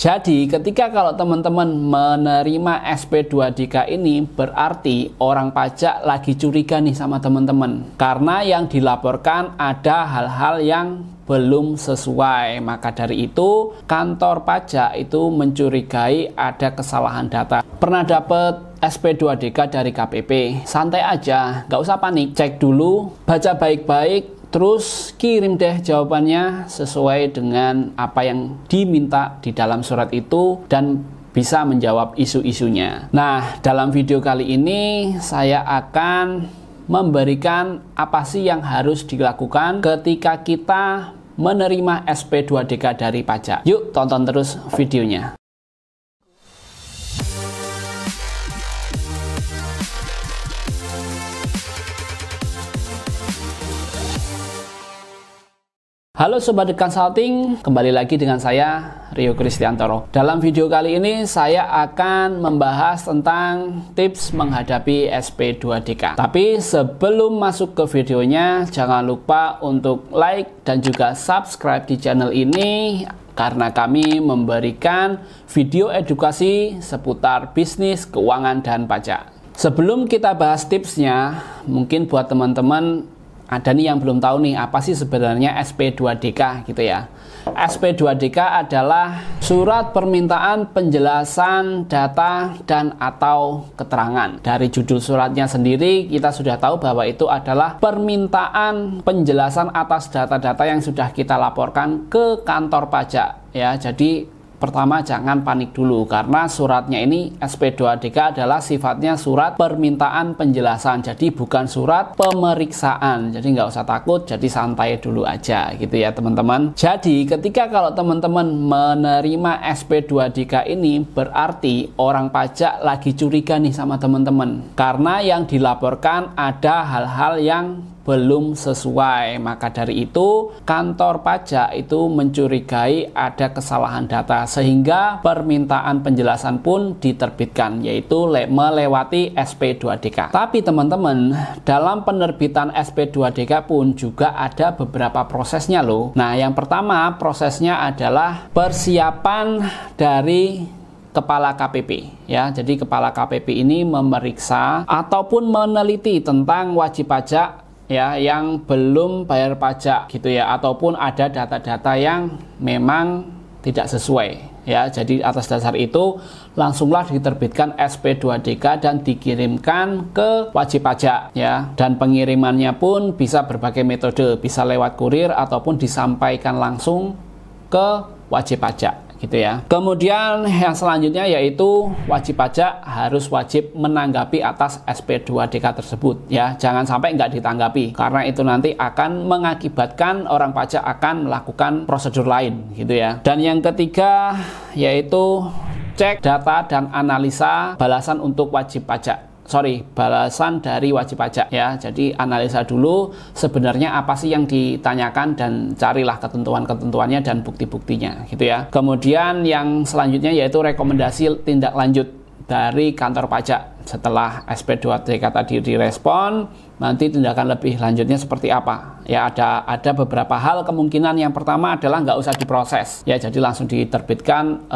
Jadi ketika kalau teman-teman menerima SP2DK ini berarti orang pajak lagi curiga nih sama teman-teman. Karena yang dilaporkan ada hal-hal yang belum sesuai. Maka dari itu kantor pajak itu mencurigai ada kesalahan data. Pernah dapat SP2DK dari KPP? Santai aja, nggak usah panik. Cek dulu, baca baik-baik. Terus kirim deh jawabannya sesuai dengan apa yang diminta di dalam surat itu dan bisa menjawab isu-isunya. Nah, dalam video kali ini saya akan memberikan apa sih yang harus dilakukan ketika kita menerima SP2DK dari pajak. Yuk tonton terus videonya. Halo Sobat The Consulting, kembali lagi dengan saya Rio Kristiantoro. Dalam video kali ini saya akan membahas tentang tips menghadapi SP2DK. Tapi sebelum masuk ke videonya, jangan lupa untuk like dan juga subscribe di channel ini karena kami memberikan video edukasi seputar bisnis, keuangan, dan pajak. Sebelum kita bahas tipsnya, mungkin buat teman-teman ada nih yang belum tahu nih apa sih sebenarnya SP2DK gitu ya. SP2DK adalah surat permintaan penjelasan data dan atau keterangan. Dari judul suratnya sendiri kita sudah tahu bahwa itu adalah permintaan penjelasan atas data-data yang sudah kita laporkan ke kantor pajak ya. Jadi pertama jangan panik dulu karena suratnya ini SP2DK adalah sifatnya surat permintaan penjelasan, jadi bukan surat pemeriksaan. Jadi nggak usah takut, jadi santai dulu aja gitu ya teman-teman. Jadi ketika kalau teman-teman menerima SP2DK ini berarti orang pajak lagi curiga nih sama teman-teman karena yang dilaporkan ada hal-hal yang belum sesuai. Maka dari itu kantor pajak itu mencurigai ada kesalahan data sehingga permintaan penjelasan pun diterbitkan, yaitu melewati SP2DK. Tapi teman-teman, dalam penerbitan SP2DK pun juga ada beberapa prosesnya loh. Nah, yang pertama prosesnya adalah persiapan dari Kepala KPP ya. Jadi Kepala KPP ini memeriksa ataupun meneliti tentang wajib pajak ya yang belum bayar pajak gitu ya, ataupun ada data-data yang memang tidak sesuai ya. Jadi atas dasar itu langsunglah diterbitkan SP2DK dan dikirimkan ke wajib pajak ya. Dan pengirimannya pun bisa berbagai metode, bisa lewat kurir ataupun disampaikan langsung ke wajib pajak gitu ya. Kemudian yang selanjutnya yaitu wajib pajak harus wajib menanggapi atas SP2DK tersebut ya. Jangan sampai nggak ditanggapi karena itu nanti akan mengakibatkan orang pajak akan melakukan prosedur lain gitu ya. Dan yang ketiga yaitu cek data dan analisa balasan untuk wajib pajak. Balasan dari wajib pajak ya. Jadi analisa dulu sebenarnya apa sih yang ditanyakan dan carilah ketentuan-ketentuannya dan bukti-buktinya gitu ya. Kemudian yang selanjutnya yaitu rekomendasi tindak lanjut dari kantor pajak. Setelah SP2DK tadi direspon, nanti tindakan lebih lanjutnya seperti apa ya. Ada beberapa hal kemungkinan. Yang pertama adalah nggak usah diproses ya, jadi langsung diterbitkan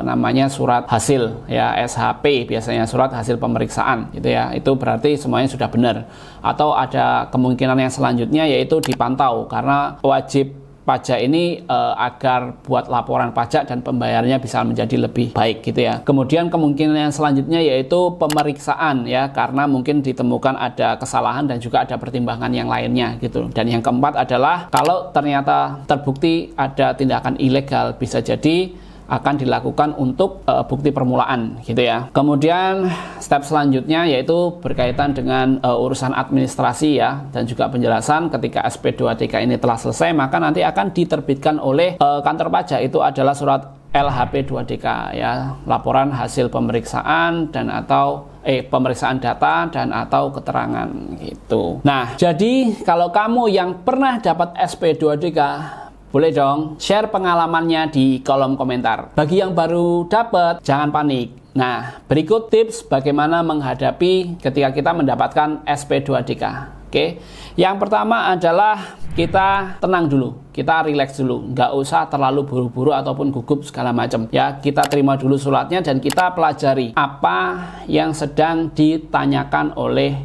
namanya surat hasil ya, SHP biasanya, surat hasil pemeriksaan gitu ya. Itu berarti semuanya sudah benar. Atau ada kemungkinan yang selanjutnya yaitu dipantau karena wajib pajak ini agar buat laporan pajak dan pembayarannya bisa menjadi lebih baik gitu ya. Kemudian kemungkinan yang selanjutnya yaitu pemeriksaan ya, karena mungkin ditemukan ada kesalahan dan juga ada pertimbangan yang lainnya gitu. Dan yang keempat adalah kalau ternyata terbukti ada tindakan ilegal, bisa jadi akan dilakukan untuk bukti permulaan gitu ya. Kemudian step selanjutnya yaitu berkaitan dengan urusan administrasi ya, dan juga penjelasan. Ketika SP2DK ini telah selesai, maka nanti akan diterbitkan oleh kantor pajak. Itu adalah surat LHP2DK ya, laporan hasil pemeriksaan dan atau pemeriksaan data dan atau keterangan gitu. Nah, jadi kalau kamu yang pernah dapat SP2DK, boleh dong share pengalamannya di kolom komentar. Bagi yang baru dapat, jangan panik. Nah, berikut tips bagaimana menghadapi ketika kita mendapatkan SP2DK. Oke, yang pertama adalah kita tenang dulu, kita rileks dulu, nggak usah terlalu buru-buru ataupun gugup segala macam. Ya, kita terima dulu suratnya dan kita pelajari apa yang sedang ditanyakan oleh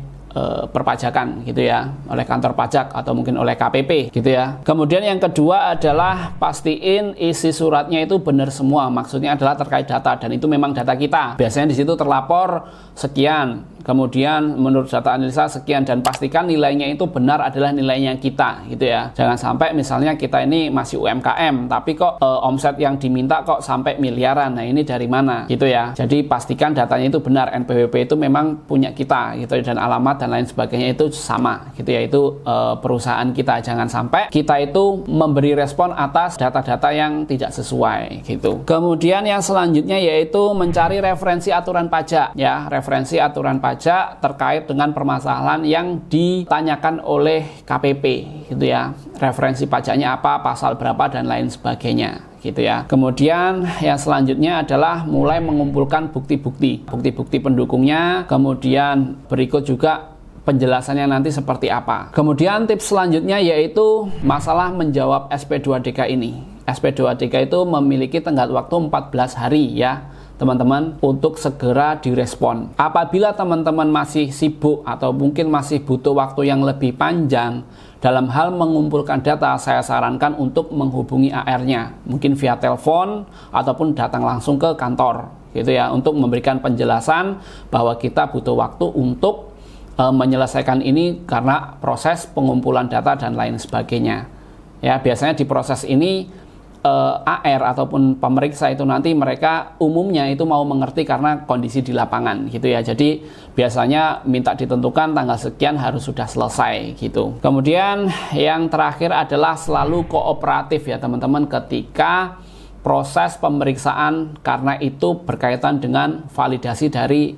perpajakan gitu ya, oleh kantor pajak atau mungkin oleh KPP gitu ya. Kemudian yang kedua adalah pastiin isi suratnya itu benar semua, maksudnya adalah terkait data dan itu memang data kita. Biasanya di situ terlapor sekian, kemudian menurut data analisa sekian, dan pastikan nilainya itu benar adalah nilainya kita gitu ya. Jangan sampai misalnya kita ini masih UMKM tapi kok omset yang diminta kok sampai miliaran. Nah, ini dari mana gitu ya. Jadi pastikan datanya itu benar, NPWP itu memang punya kita gitu, dan alamat dan lain sebagainya itu sama gitu ya, itu perusahaan kita. Jangan sampai kita itu memberi respon atas data-data yang tidak sesuai gitu. Kemudian yang selanjutnya yaitu mencari referensi aturan pajak ya, referensi aturan pajak terkait dengan permasalahan yang ditanyakan oleh KPP gitu ya. Referensi pajaknya apa, pasal berapa dan lain sebagainya gitu ya. Kemudian yang selanjutnya adalah mulai mengumpulkan bukti-bukti pendukungnya, kemudian berikut juga penjelasannya nanti seperti apa. Kemudian tips selanjutnya yaitu masalah menjawab SP2DK ini. SP2DK itu memiliki tenggat waktu 14 hari ya teman-teman untuk segera direspon. Apabila teman-teman masih sibuk atau mungkin masih butuh waktu yang lebih panjang dalam hal mengumpulkan data, saya sarankan untuk menghubungi AR-nya, mungkin via telepon ataupun datang langsung ke kantor gitu ya, untuk memberikan penjelasan bahwa kita butuh waktu untuk menyelesaikan ini karena proses pengumpulan data dan lain sebagainya. Ya, biasanya di proses ini AR ataupun pemeriksa itu nanti mereka umumnya itu mau mengerti karena kondisi di lapangan gitu ya. Jadi biasanya minta ditentukan tanggal sekian harus sudah selesai gitu. Kemudian yang terakhir adalah selalu kooperatif ya teman-teman ketika proses pemeriksaan, karena itu berkaitan dengan validasi dari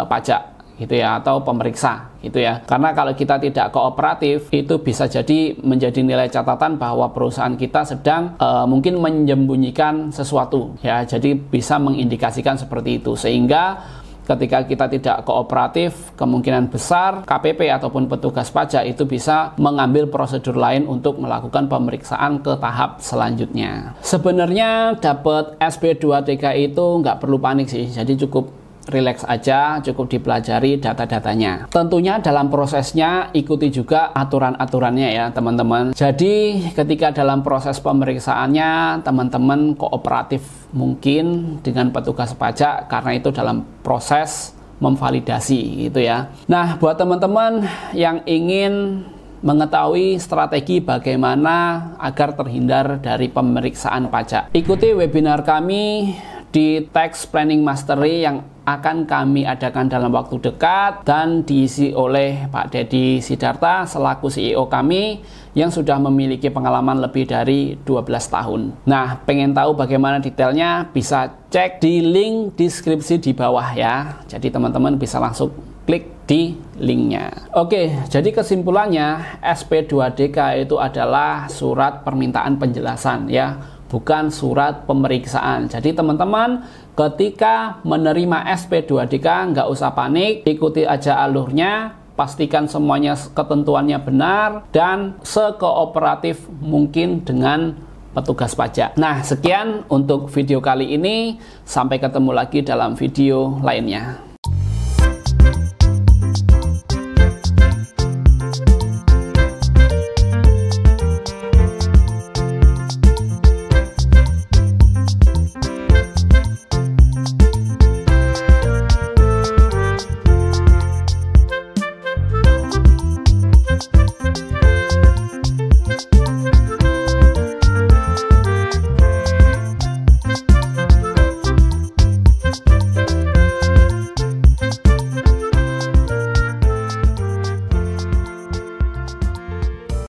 pajak gitu ya, atau pemeriksa gitu ya. Karena kalau kita tidak kooperatif itu bisa jadi menjadi nilai catatan bahwa perusahaan kita sedang mungkin menyembunyikan sesuatu ya. Jadi bisa mengindikasikan seperti itu, sehingga ketika kita tidak kooperatif kemungkinan besar KPP ataupun petugas pajak itu bisa mengambil prosedur lain untuk melakukan pemeriksaan ke tahap selanjutnya. Sebenarnya dapat SP2DK itu nggak perlu panik sih, jadi cukup relax aja, cukup dipelajari data-datanya. Tentunya dalam prosesnya ikuti juga aturan-aturannya ya teman-teman. Jadi ketika dalam proses pemeriksaannya teman-teman kooperatif mungkin dengan petugas pajak, karena itu dalam proses memvalidasi gitu ya. Nah, buat teman-teman yang ingin mengetahui strategi bagaimana agar terhindar dari pemeriksaan pajak, ikuti webinar kami di Tax Planning Mastery yang akan kami adakan dalam waktu dekat dan diisi oleh Pak Dedi Sidarta selaku CEO kami yang sudah memiliki pengalaman lebih dari 12 tahun. Nah, pengen tahu bagaimana detailnya bisa cek di link deskripsi di bawah ya. Jadi teman-teman bisa langsung klik di linknya. Oke, jadi kesimpulannya SP2DK itu adalah surat permintaan penjelasan ya, bukan surat pemeriksaan. Jadi teman-teman ketika menerima SP2DK nggak usah panik, ikuti aja alurnya, pastikan semuanya ketentuannya benar dan sekooperatif mungkin dengan petugas pajak. Nah, sekian untuk video kali ini, sampai ketemu lagi dalam video lainnya.